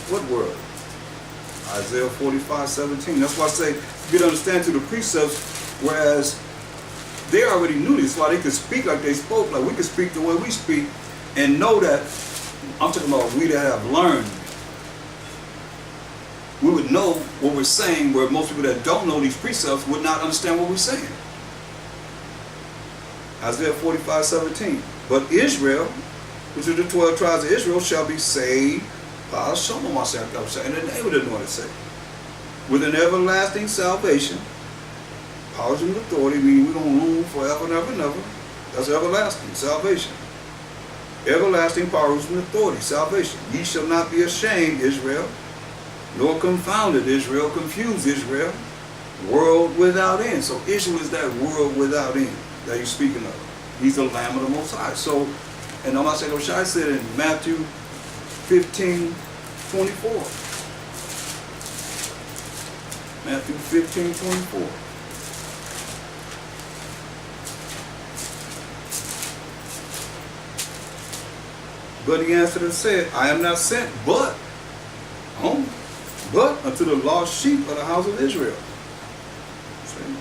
What word? Isaiah 45:17. That's why I say, get understand through the precepts, whereas they already knew this, why they could speak like they spoke, like we could speak the way we speak, and know that, I'm talking about we that have learned, we would know what we're saying, where most people that don't know these precepts would not understand what we're saying. Isaiah 45:17. But Israel, which is the 12 tribes of Israel, shall be saved by a shalom, in the name of the Lord, say, with an everlasting salvation, powers and authority, meaning we're going to rule forever and ever and ever. That's everlasting salvation. Everlasting powers and authority, salvation. Ye shall not be ashamed, Israel, nor confounded, Israel, confused, Israel, world without end. So Israel is that world without end that he's speaking of. He's the Lamb of the Most High. So, and Amashek Shai said in Matthew 15:24. Matthew 15:24. But he answered and said, I am not sent but unto the lost sheep of the house of Israel. See?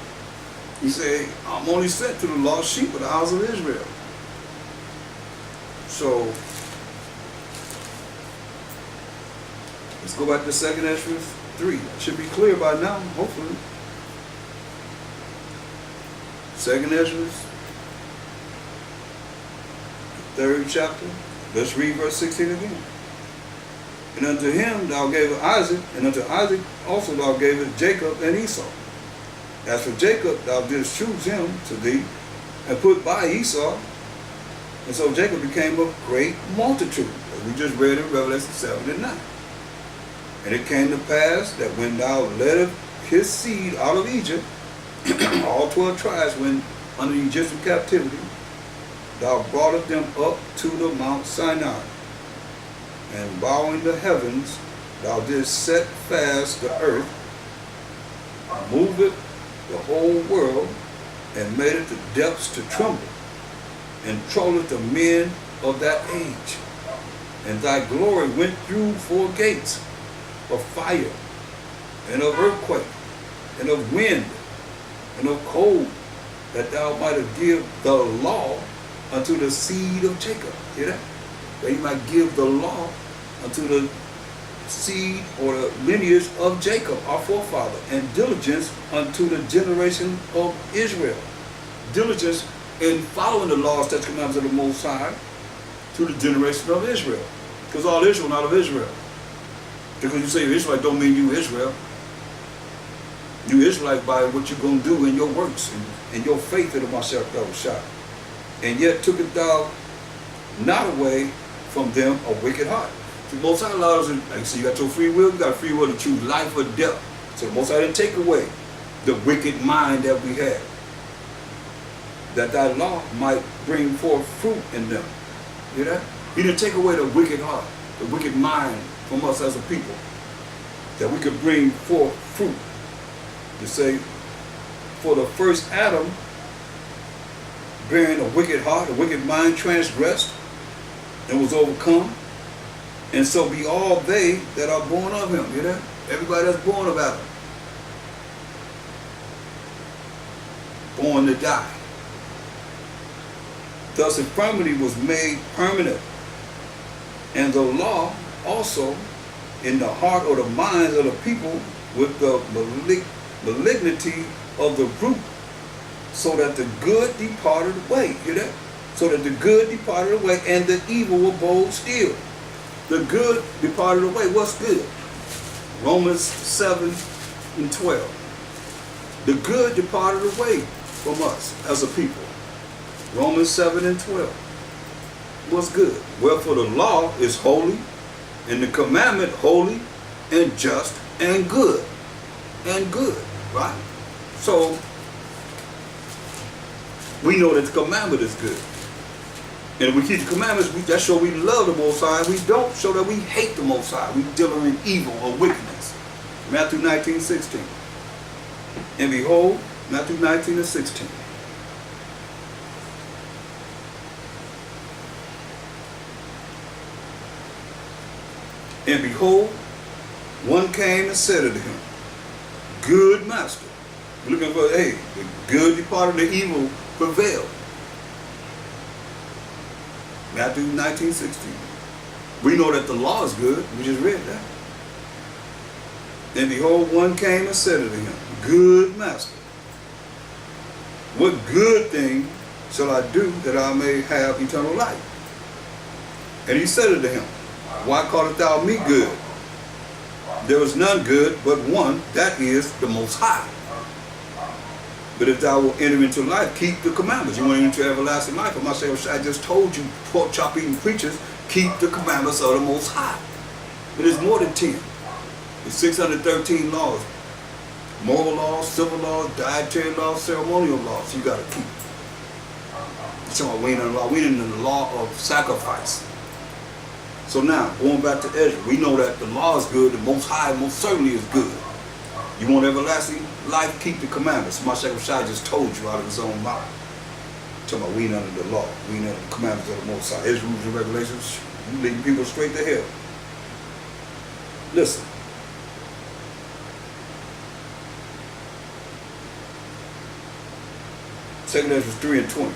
He said, I'm only sent to the lost sheep of the house of Israel. So, let's go back to 2nd Esdras 3. It should be clear by now, hopefully. 2nd Esdras, 3rd chapter. Let's read verse 16 again. And unto him thou gavest Isaac, and unto Isaac also thou gavest Jacob and Esau. As for Jacob, thou didst choose him to thee, and put by Esau. And so Jacob became a great multitude, as we just read in Revelation 7 and 9. And it came to pass that when thou leddest his seed out of Egypt, all 12 tribes went under the Egyptian captivity, thou broughtest them up to the Mount Sinai, and bowing the heavens, thou didst set fast the earth, moved it the whole world, and made it the depths to tremble, and troubled the men of that age. And thy glory went through 4 gates of fire, and of earthquake, and of wind, and of cold, that thou mightest give the law unto the seed of Jacob. Hear that? That he might give the law unto the seed or the lineage of Jacob, our forefather, and diligence unto the generation of Israel. Diligence in following the laws, statutes, commandments of the Most High to the generation of Israel. Because all Israel not of Israel. Because you say Israelite don't mean you Israel. You Israelite by what you're going to do in your works and your faith in the Mashiach. And yet tookest thou not away from them a wicked heart. The Most High allows it, like I said, you got your free will, you got free will to choose life or death. So the Most High didn't take away the wicked mind that we have, that thy law might bring forth fruit in them. You know that? He didn't take away the wicked heart, the wicked mind from us as a people, that we could bring forth fruit. To say, for the first Adam, bearing a wicked heart, a wicked mind, transgressed and was overcome, and so be all they that are born of him. You know, everybody that's born of Adam, born to die. Thus infirmity was made permanent, and the law also in the heart or the minds of the people with the malignity of the root, so that the good departed away. Hear that? So that the good departed away, and the evil abode still. The good departed away. What's good? Romans 7:12. The good departed away from us as a people. Romans 7:12. What's good? Wherefore the law is holy, and the commandment holy, and just, and good. And good. Right? So, we know that the commandment is good. And if we keep the commandments, that show we love the Most High. We don't show that we hate the Most High. We deal in evil or wickedness. Matthew 19:16. And behold, Matthew 19:16. And behold, one came and said unto him, Good master. We're looking for, hey, the good departed, the evil prevailed. Matthew 19:16. We know that the law is good. We just read that. And behold, one came and said unto him, Good master, what good thing shall I do that I may have eternal life? And he said unto him, Why callest thou me good? There is none good but one, that is the Most High. But if thou wilt enter into life, keep the commandments. You want to enter into everlasting life. And myself, I just told you, pork chop eating preachers, keep the commandments of the Most High. But it's more than 10. It's 613 laws. Moral laws, civil laws, dietary laws, ceremonial laws you got to keep. So we ain't in the law. We in the law of sacrifice. So now, going back to Esdras, we know that the law is good. The Most High most certainly is good. You want everlasting life? Keep the commandments. Mashiach Shai just told you out of his own mouth. Talking about we ain't under the law. We ain't under the commandments of the Most High. His rules and regulations, you leading people straight to hell. Listen. Second Esdras 3:20.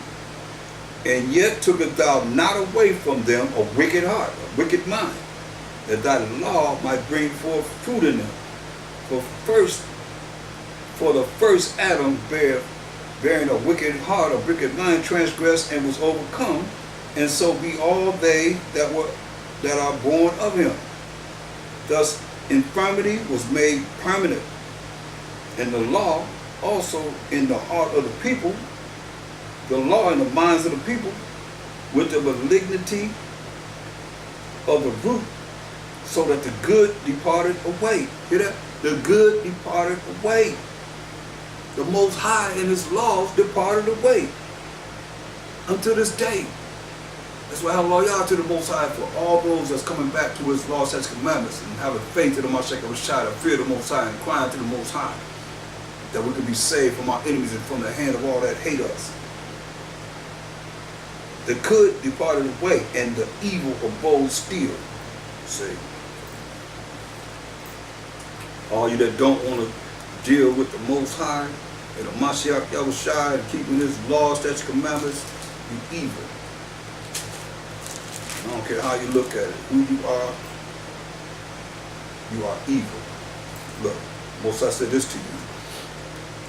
And yet tookest thou not away from them a wicked heart, a wicked mind, that thy law might bring forth fruit in them. For the first Adam bearing a wicked heart, a wicked mind, transgressed and was overcome, and so be all they that are born of him. Thus infirmity was made permanent, and the law also in the heart of the people, the law in the minds of the people, with the malignity of the root, so that the good departed away. Hear that? The good departed away. The Most High in his laws departed away until this day. That's why I have loyal to the Most High for all those that's coming back to his laws, such commandments, and having faith in the Mashiach Rashad, fear the Most High, and crying to the Most High, that we can be saved from our enemies and from the hand of all that hate us. The good departed away, and the evil abode still. See? All you that don't want to deal with the Most High and the Mashiach Yahushua and keeping his laws, statutes, commandments, you evil. I don't care how you look at it. Who you are evil. Look, Most High said this to you.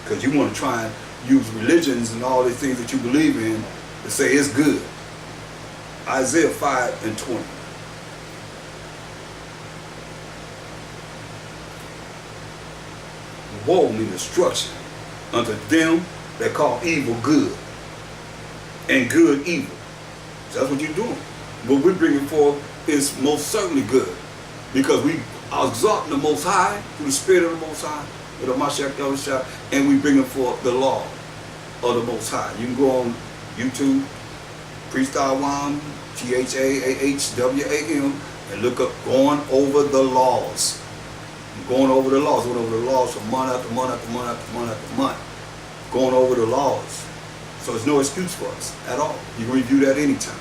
Because you want to try and use religions and all these things that you believe in to say it's good. Isaiah 5:20. Woe means destruction unto them that call evil good and good evil. So that's what you're doing. What we're bringing forth is most certainly good, because we are exalting the Most High through the Spirit of the Most High, with the Mashiach Yahushua, and we bringing forth the law of the Most High. You can go on YouTube, Priest Thaahwam, Thaahwam, and look up going over the laws. Going over the laws, for month after month after month after month after month. Going over the laws. So there's no excuse for us at all. You can review that anytime.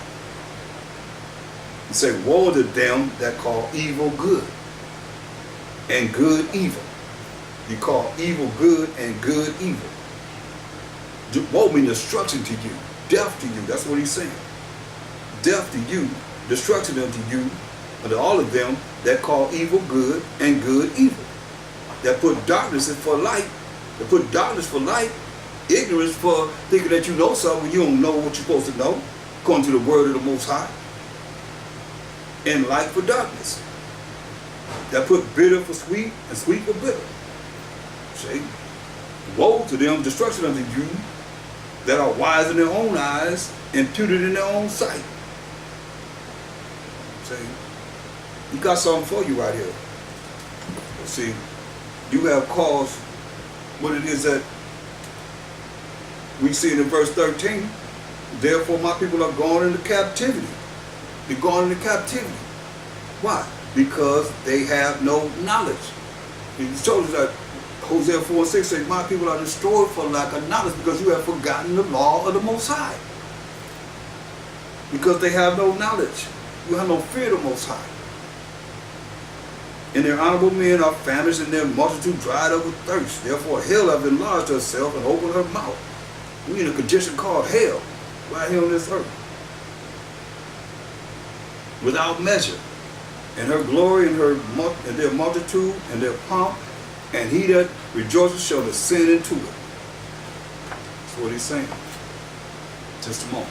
You say, woe to them that call evil good and good evil. You call evil good and good evil. Woe means destruction to you, death to you. That's what he's saying. Death to you, destruction unto you, unto all of them that call evil good and good evil. That put darkness for light. That put darkness for light. Ignorance for thinking that you know something when you don't know what you're supposed to know, according to the word of the Most High. And light for darkness. That put bitter for sweet and sweet for bitter. See? Woe to them, destruction unto you that are wise in their own eyes and tutored in their own sight. See? You got something for you right here. See, you have caused what it is that we see in verse 13. Therefore my people are gone into captivity. They're gone into captivity. Why? Because they have no knowledge. He told us that Hosea 4:6 says, my people are destroyed for lack of knowledge, because you have forgotten the law of the Most High. Because they have no knowledge. You have no fear of the Most High. And their honorable men are famished, and their multitude dried up with thirst. Therefore hell hath enlarged herself and opened her mouth. We in a condition called hell, right here on this earth, without measure. And her glory and their multitude and their pomp, and he that rejoices shall descend into it. That's what he's saying. Just a moment.